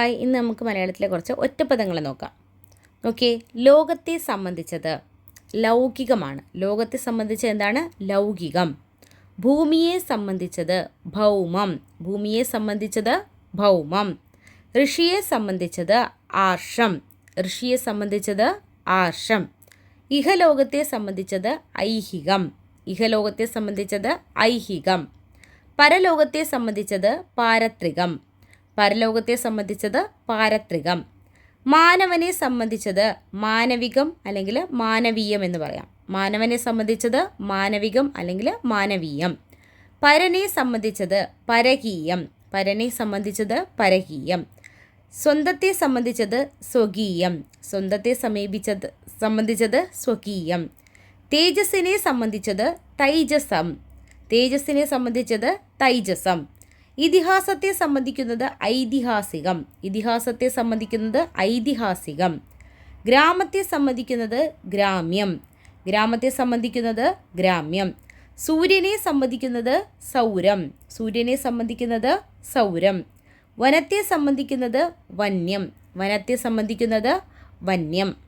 Hi, ഇന്ന് നമുക്ക് മലയാളത്തിലെ കുറച്ച് ഒറ്റപ്പദങ്ങൾ നോക്കാം. ഓക്കെ, ലോകത്തെ സംബന്ധിച്ചത് ലൗകികമാണ്. ലോകത്തെ സംബന്ധിച്ച് എന്താണ്? ലൗകികം. ഭൂമിയെ സംബന്ധിച്ചത് ഭൗമം. ഭൂമിയെ സംബന്ധിച്ചത് ഭൗമം. ഋഷിയെ സംബന്ധിച്ചത് ആർഷം. ഋഷിയെ സംബന്ധിച്ചത് ആർഷം. ഇഹലോകത്തെ സംബന്ധിച്ചത് ഐഹികം. ഇഹലോകത്തെ സംബന്ധിച്ചത് ഐഹികം. പരലോകത്തെ സംബന്ധിച്ചത് പാരത്രികം. പരലോകത്തെ സംബന്ധിച്ചത് പാരത്രികം. മാനവനെ സംബന്ധിച്ചത് മാനവികം അല്ലെങ്കിൽ മാനവീയം എന്ന് പറയാം. മാനവനെ സംബന്ധിച്ചത് മാനവികം അല്ലെങ്കിൽ മാനവീയം. പരനെ സംബന്ധിച്ചത് പരകീയം. പരനെ സംബന്ധിച്ചത് പരകീയം. സ്വന്തത്തെ സംബന്ധിച്ചത് സ്വകീയം. സ്വന്തത്തെ സംബന്ധിച്ചത് സ്വകീയം. തേജസ്സിനെ സംബന്ധിച്ചത് തൈജസം. തേജസ്സിനെ സംബന്ധിച്ചത് തൈജസം. ഇതിഹാസത്തെ സംബന്ധിക്കുന്നത് ഐതിഹാസികം. ഇതിഹാസത്തെ സംബന്ധിക്കുന്നത് ഐതിഹാസികം. ഗ്രാമത്തെ സംബന്ധിക്കുന്നത് ഗ്രാമ്യം. ഗ്രാമത്തെ സംബന്ധിക്കുന്നത് ഗ്രാമ്യം. സൂര്യനെ സംബന്ധിക്കുന്നത് സൗരം. സൂര്യനെ സംബന്ധിക്കുന്നത് സൗരം. വനത്തെ സംബന്ധിക്കുന്നത് വന്യം. വനത്തെ സംബന്ധിക്കുന്നത് വന്യം.